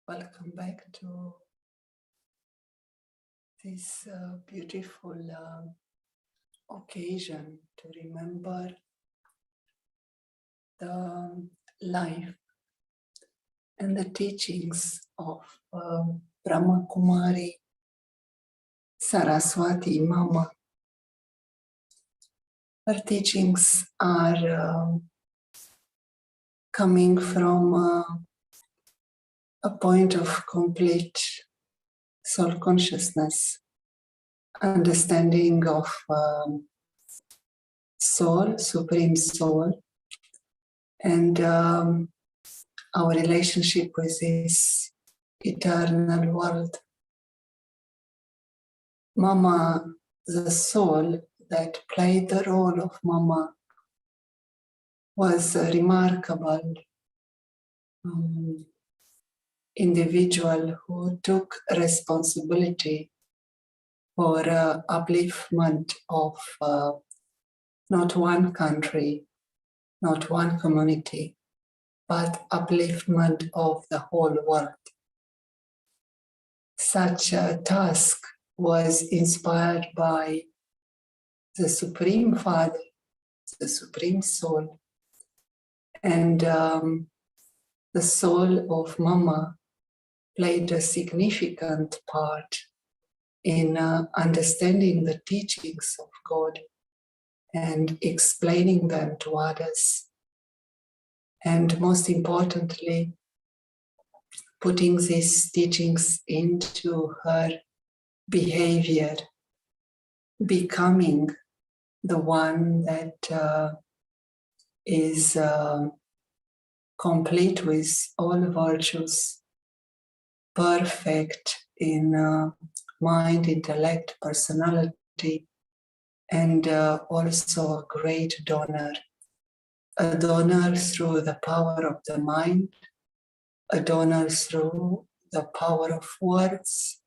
Welcome back to this beautiful occasion to remember the life and the teachings of Brahma Kumari Saraswati Mama. Her teachings are coming from a point of complete soul consciousness, understanding of soul, supreme soul, and our relationship with this eternal world. Mama, the soul that played the role of Mama, was a remarkable individual who took responsibility for upliftment of not one country, not one community, but upliftment of the whole world. Such a task was inspired by the Supreme Father, the Supreme Soul, and the soul of Mama played a significant part in understanding the teachings of God and explaining them to others. And most importantly, putting these teachings into her behavior, becoming the one that is complete with all virtues, perfect in mind, intellect, personality, and also a great donor. A donor through the power of the mind, a donor through the power of words,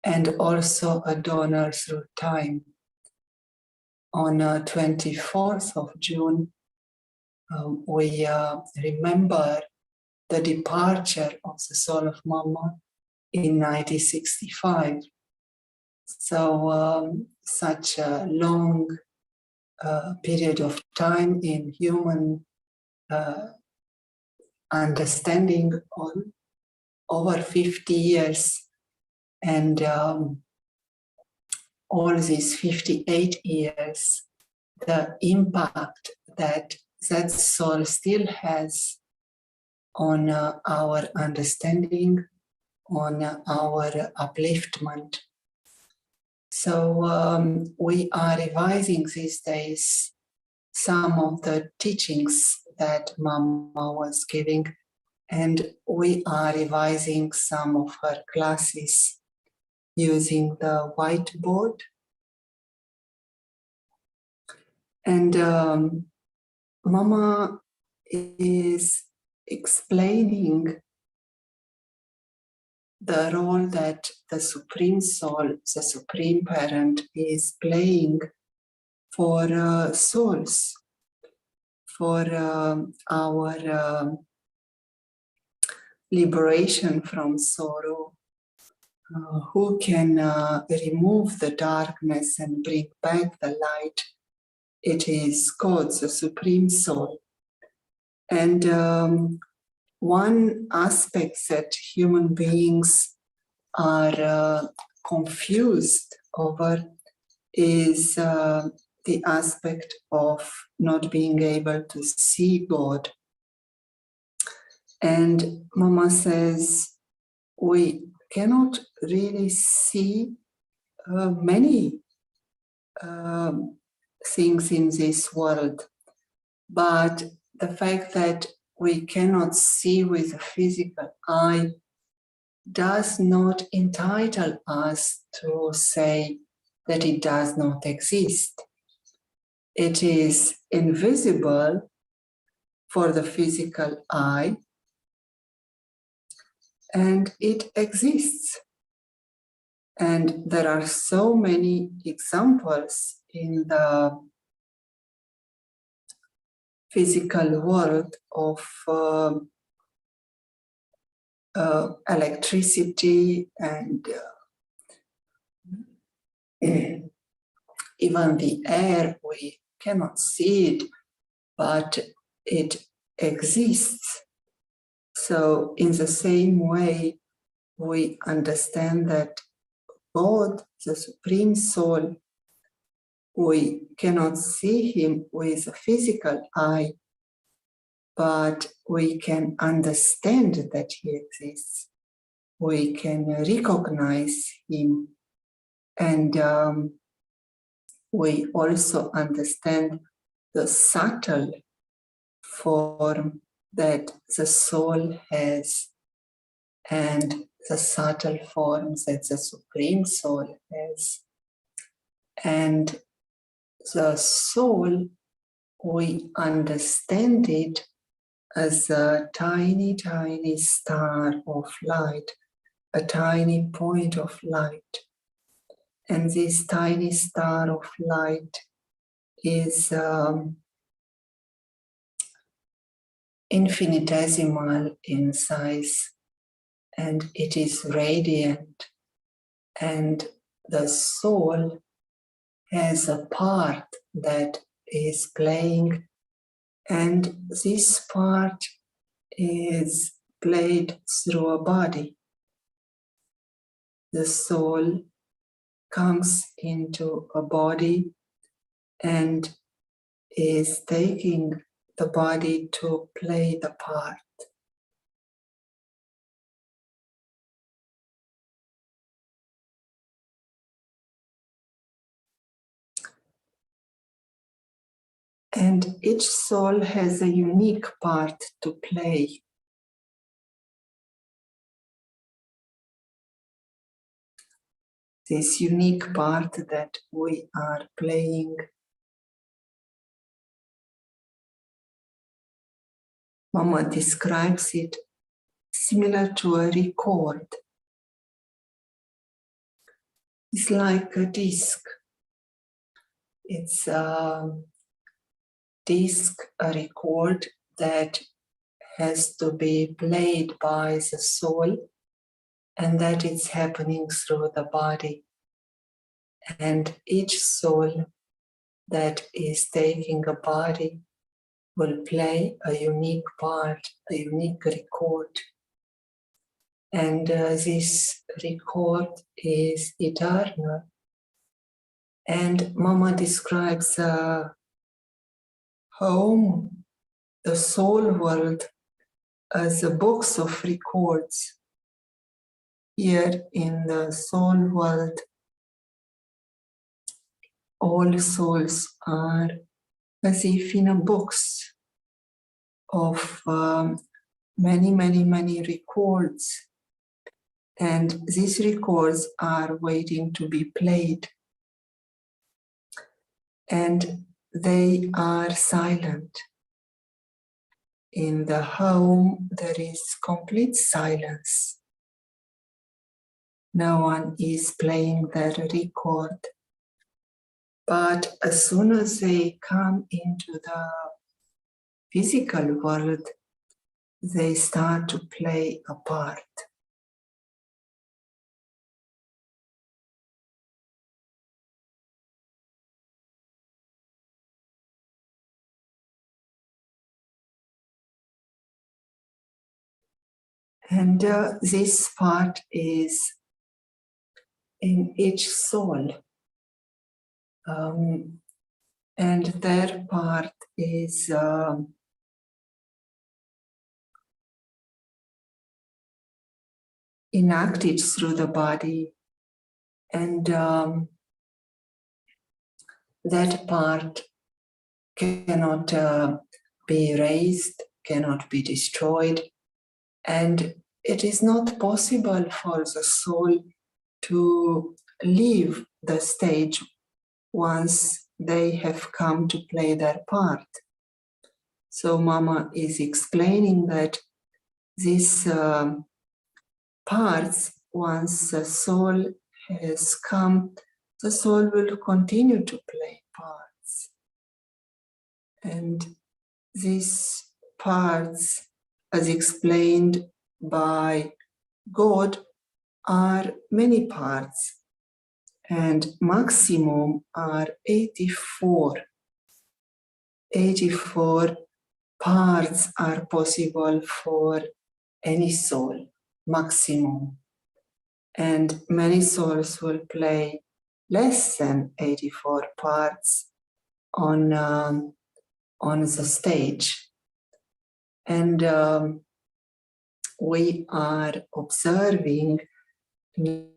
and also a donor through time. On 24th of June, we remember the departure of the soul of Mama in 1965. So such a long period of time in human understanding, on over 50 years, and all these 58 years, the impact that that soul still has on our understanding, on our upliftment. So we are revising these days some of the teachings that Mama was giving, and we are revising some of her classes using the whiteboard. And Mama is explaining the role that the Supreme Soul, the Supreme Parent, is playing for souls, for our liberation from sorrow. Who can remove the darkness and bring back the light? It is God, the Supreme Soul. And one aspect that human beings are confused over is the aspect of not being able to see God. And Mama says we cannot really see many things in this world, but the fact that we cannot see with the physical eye does not entitle us to say that it does not exist. It is invisible for the physical eye, and it exists. And there are so many examples in the physical world of electricity and even the air, we cannot see it, but it exists. So in the same way, we understand that God, the Supreme Soul, we cannot see him with a physical eye, but we can understand that he exists. We can recognize him, and we also understand the subtle form that the soul has and the subtle forms that the Supreme Soul has. And the soul, we understand it as a tiny, tiny star of light, a tiny point of light. And this tiny star of light is infinitesimal in size, and it is radiant. And the soul has a part that is playing, and this part is played through a body. The soul comes into a body and is taking the body to play the part. And each soul has a unique part to play. This unique part that we are playing, Mama describes it similar to a record. It's like a disc. It's a disc, a record that has to be played by the soul, and that it's happening through the body. And each soul that is taking a body will play a unique part, a unique record. And this record is eternal. And Mama describes home, the soul world, as a box of records. Here in the soul world, all souls are as if in a box of many, many, many records. And these records are waiting to be played. And they are silent. In the home, there is complete silence. No one is playing their record. But as soon as they come into the physical world, they start to play a part. And this part is in each soul. And their part is enacted through the body, and that part cannot be erased, cannot be destroyed, and it is not possible for the soul to leave the stage once they have come to play their part. So Mama is explaining that these parts, once the soul has come, the soul will continue to play parts. And these parts, as explained by God are many parts, and maximum are 84. 84 parts are possible for any soul, maximum. And many souls will play less than 84 parts on the stage. And we are observing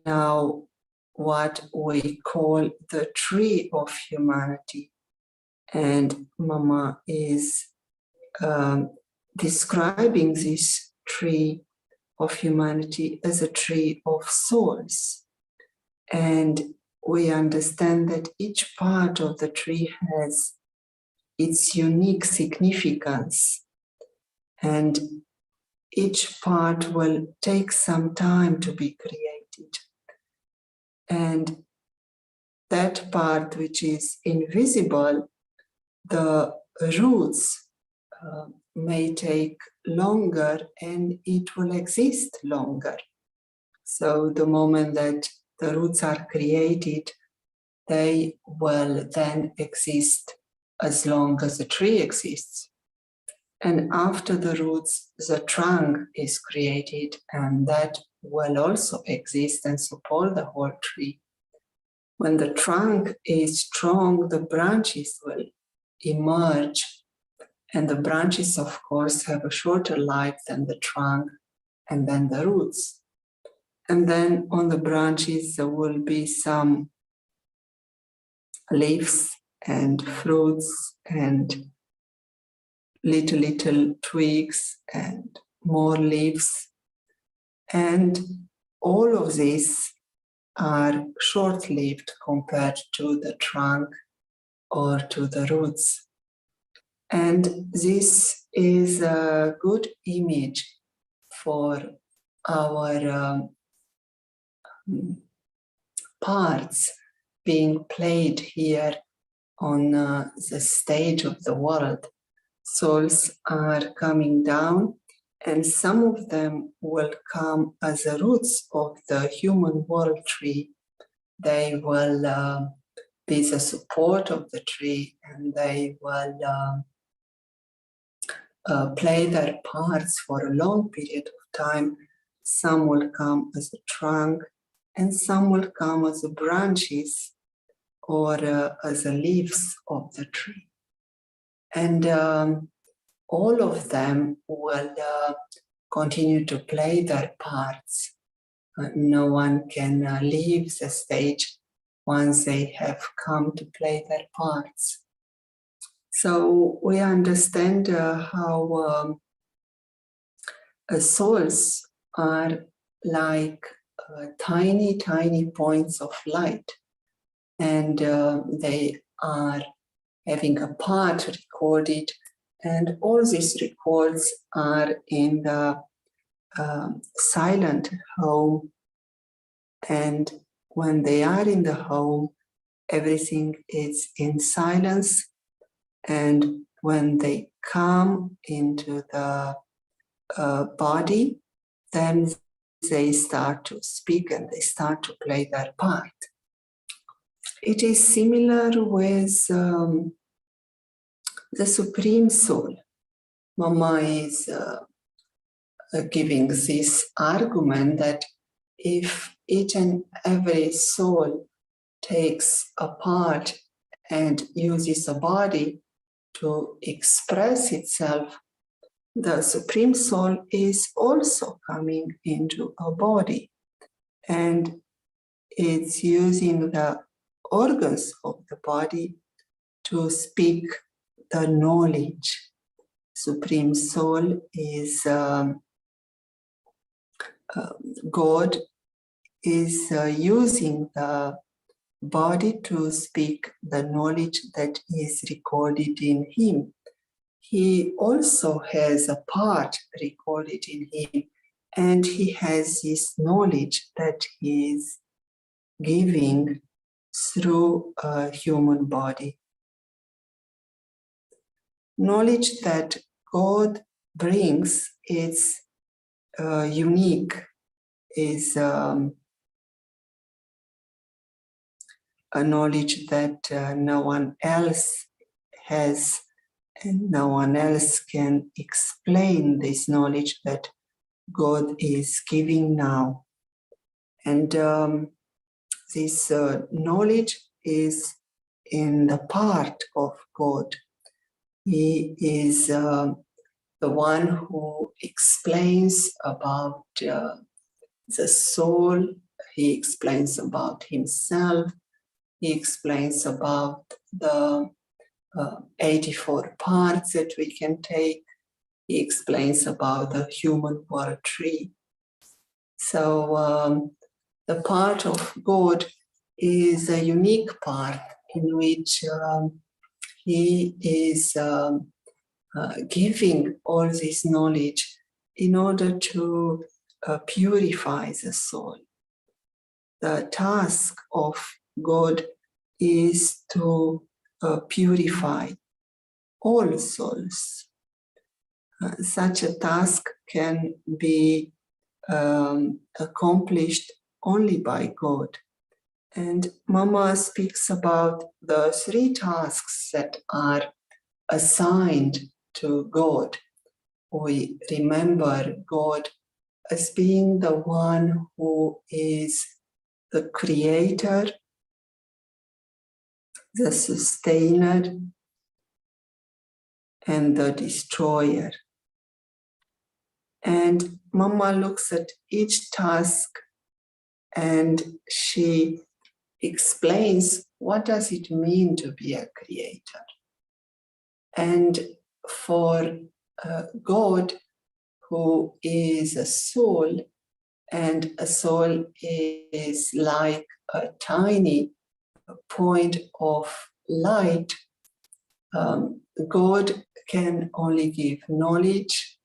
now what we call the tree of humanity. And Mama is describing this tree of humanity as a tree of souls. And we understand that each part of the tree has its unique significance, and each part will take some time to be created. And that part which is invisible, the roots may take longer and it will exist longer. So the moment that the roots are created, they will then exist as long as the tree exists. And after the roots, the trunk is created, and that will also exist and support the whole tree. When the trunk is strong, the branches will emerge, and the branches, of course, have a shorter life than the trunk and then the roots. And then on the branches, there will be some leaves and fruits and little twigs and more leaves. And all of these are short-lived compared to the trunk or to the roots. And this is a good image for our parts being played here on the stage of the world. Souls are coming down, and some of them will come as the roots of the human world tree. They will be the support of the tree, and they will play their parts for a long period of time. Some will come as a trunk, and some will come as the branches or as the leaves of the tree. And all of them will continue to play their parts. No one can leave the stage once they have come to play their parts. So we understand how souls are like tiny points of light, and they are having a part recorded, and all these records are in the silent home. And when they are in the home, everything is in silence. And when they come into the body, then they start to speak and they start to play their part. It is similar with the Supreme Soul. Mama is giving this argument that if each and every soul takes a part and uses a body to express itself, the Supreme Soul is also coming into a body, and it's using the organs of the body to speak the knowledge. Supreme Soul is God is using the body to speak the knowledge that is recorded in him. He also has a part recorded in him, and he has this knowledge that he is giving through a human body. Knowledge that God brings is unique. is a knowledge that no one else has, and no one else can explain this knowledge that God is giving now. And this knowledge is in the part of God. He is the one who explains about the soul. He explains about himself. He explains about the 84 parts that we can take. He explains about the human world tree. So the part of God is a unique part in which he is giving all this knowledge in order to purify the soul. The task of God is to purify all souls. Such a task can be accomplished only by God. And Mama speaks about the 3 tasks that are assigned to God. We remember God as being the one who is the creator, the sustainer, and the destroyer. And Mama looks at each task and she explains what does it mean to be a creator. And for God, who is a soul, and a soul is like a tiny point of light, God can only give knowledge,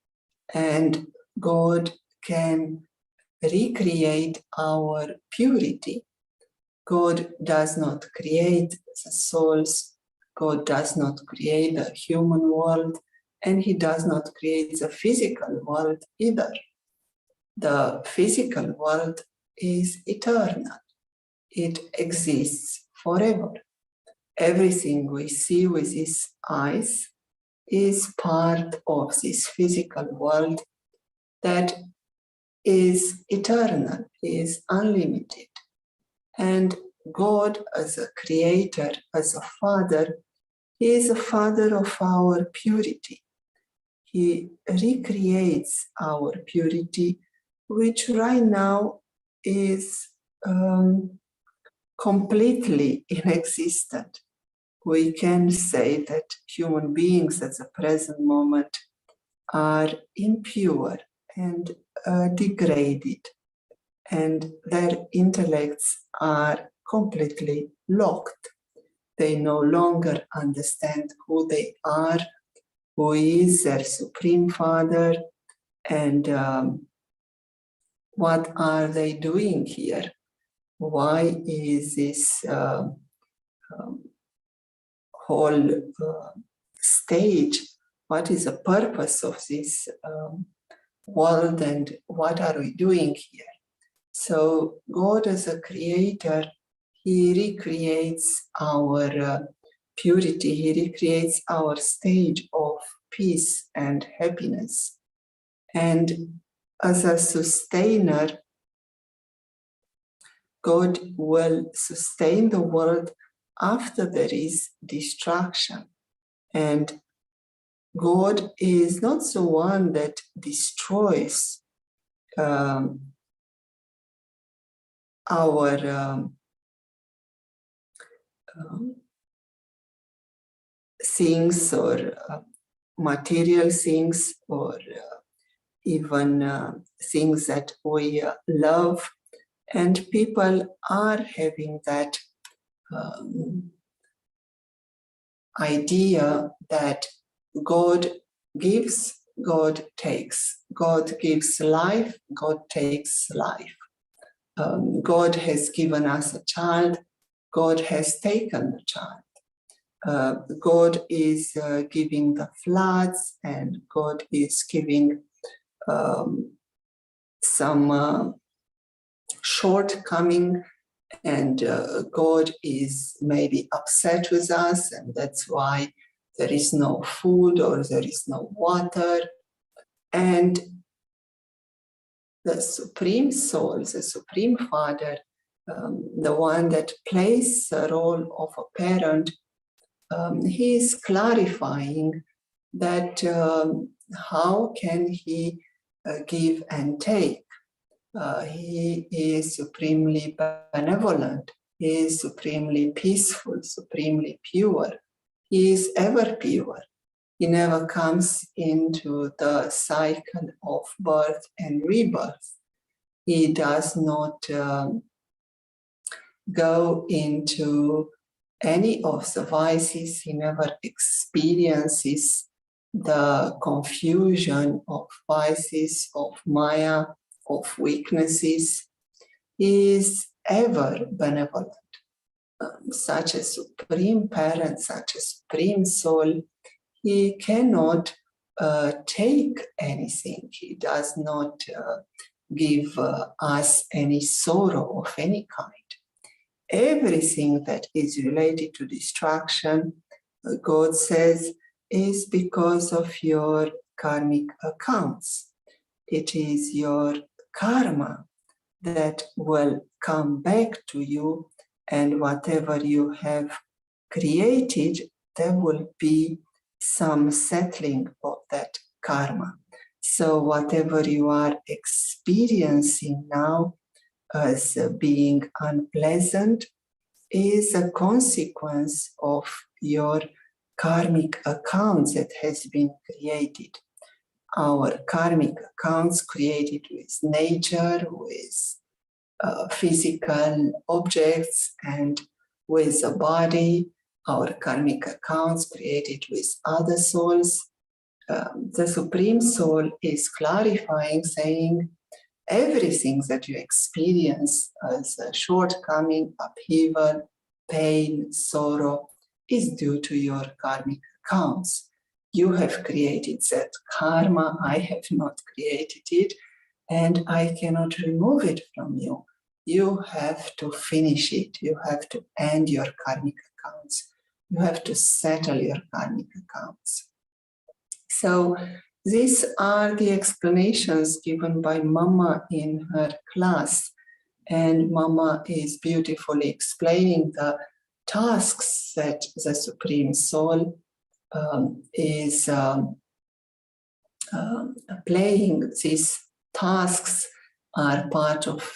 and God can recreate our purity. God does not create the souls, God does not create the human world, and He does not create the physical world either. The physical world is eternal. It exists forever. Everything we see with these eyes is part of this physical world that is eternal, is unlimited. And God, as a creator, as a father, He is a father of our purity. He recreates our purity, which right now is completely inexistent. We can say that human beings at the present moment are impure and degraded, and their intellects are completely locked. They no longer understand who they are, who is their Supreme Father, and what are they doing here? Why is this whole stage? What is the purpose of this world, and what are we doing here? So God, as a creator, He recreates our purity. He recreates our stage of peace and happiness. And as a sustainer, God will sustain the world after there is destruction. And God is not the one that destroys our things or material things, or even things that we love. And people are having that idea that God gives, God takes. God gives life, God takes life. God has given us a child, God has taken the child. God is giving the floods, and God is giving some shortcoming, and God is maybe upset with us, and that's why there is no food or there is no water. And the Supreme Soul, the Supreme Father, the one that plays the role of a parent, he is clarifying that how can he give and take. He is supremely benevolent. He is supremely peaceful, supremely pure. He is ever pure. He never comes into the cycle of birth and rebirth. He does not go into any of the vices. He never experiences the confusion of vices, of Maya, of weaknesses. He is ever benevolent. Such a supreme parent, such a supreme soul, he cannot take anything. He does not give us any sorrow of any kind. Everything that is related to destruction, God says, is because of your karmic accounts. It is your karma that will come back to you, and whatever you have created, there will be some settling of that karma. So whatever you are experiencing now as being unpleasant is a consequence of your karmic accounts that has been created. Our karmic accounts created with nature, with physical objects, and with the body. Our karmic accounts created with other souls. The Supreme Soul is clarifying, saying, everything that you experience as a shortcoming, upheaval, pain, sorrow is due to your karmic accounts. You have created that karma. I have not created it, and I cannot remove it from you. You have to finish it. You have to end your karmic accounts. You have to settle your karmic accounts. So these are the explanations given by Mama in her class. And Mama is beautifully explaining the tasks that the Supreme Soul is playing. These tasks are part of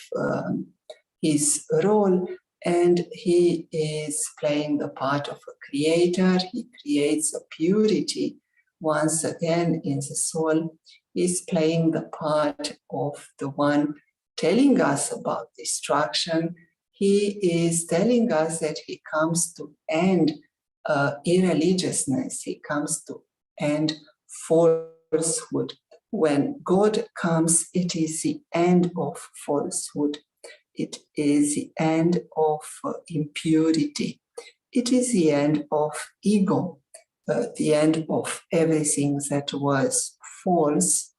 his role, and he is playing the part of a creator. He creates a purity. Once again, in the soul, he's playing the part of the one telling us about destruction. He is telling us that he comes to end irreligiousness. He comes to end falsehood. When God comes, it is the end of falsehood. It is the end of impurity. It is the end of ego, the end of everything that was false.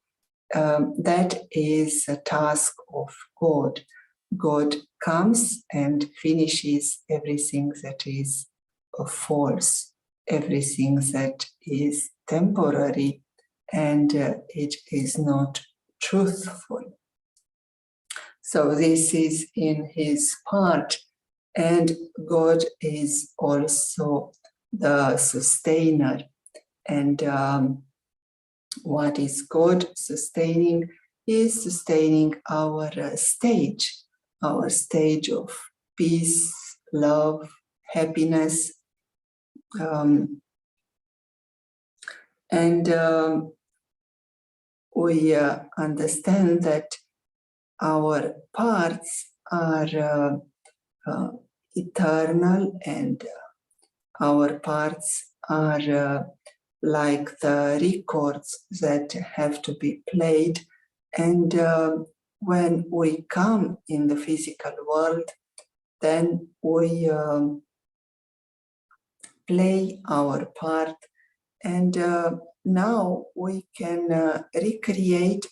That is a task of God. God comes and finishes everything that is false, everything that is temporary, and it is not truthful. So this is in his part, and God is also the sustainer. And what is God sustaining? He is sustaining our stage of peace, love, happiness. We understand that our parts are eternal, and our parts are like the records that have to be played. And when we come in the physical world, then we play our part, and now we can recreate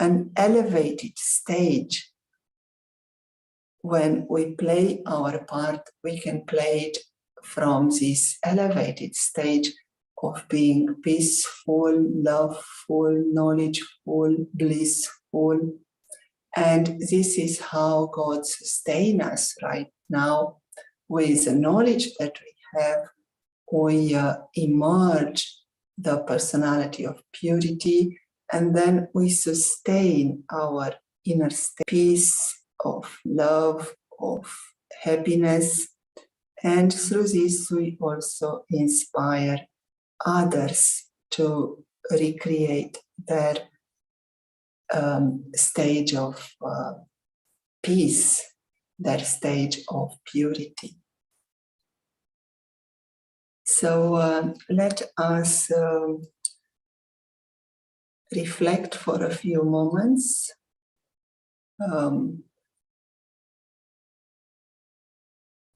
an elevated stage when we play our part, we can play it from this elevated stage of being peaceful, loveful, knowledgeful, blissful. And this is how God sustains us right now. With the knowledge that we have, we emerge the personality of purity, and then we sustain our inner state, peace, of love, of happiness. And through this, we also inspire others to recreate their stage of peace, their stage of purity. So let us reflect for a few moments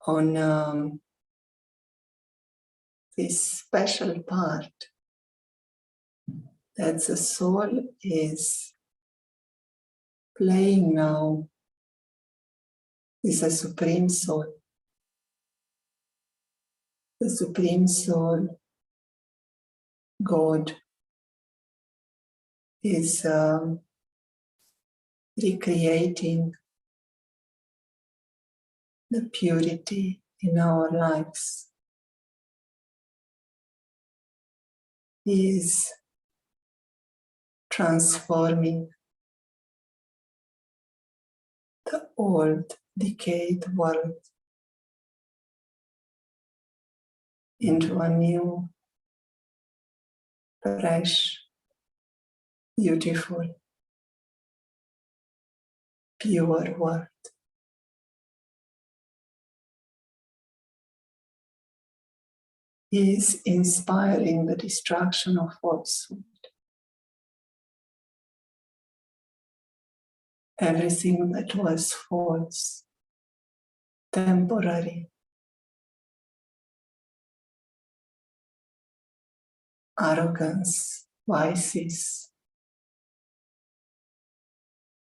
on this special part that the soul is playing now with the Supreme Soul. The Supreme Soul, God, is recreating the purity in our lives. He is transforming the old, decayed world into a new, fresh, beautiful, pure world. He is inspiring the destruction of falsehood. Everything that was false, temporary, arrogance, vices,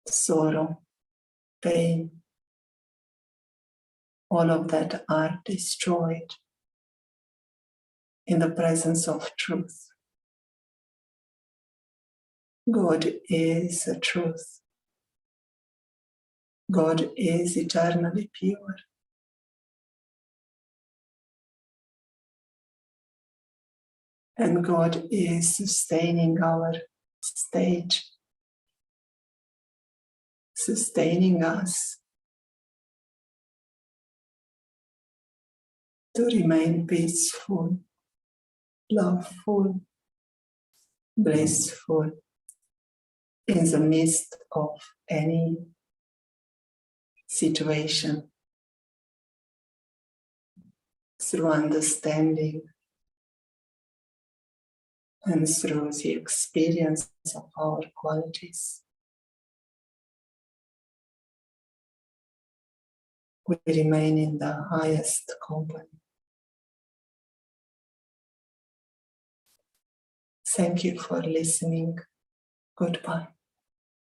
sorrow, pain, all of that are destroyed in the presence of truth. God is the truth. God is eternally pure. And God is sustaining our stage, sustaining us to remain peaceful, loveful, blissful in the midst of any situation, through understanding and through the experience of our qualities. We remain in the highest company. Thank you for listening. Goodbye.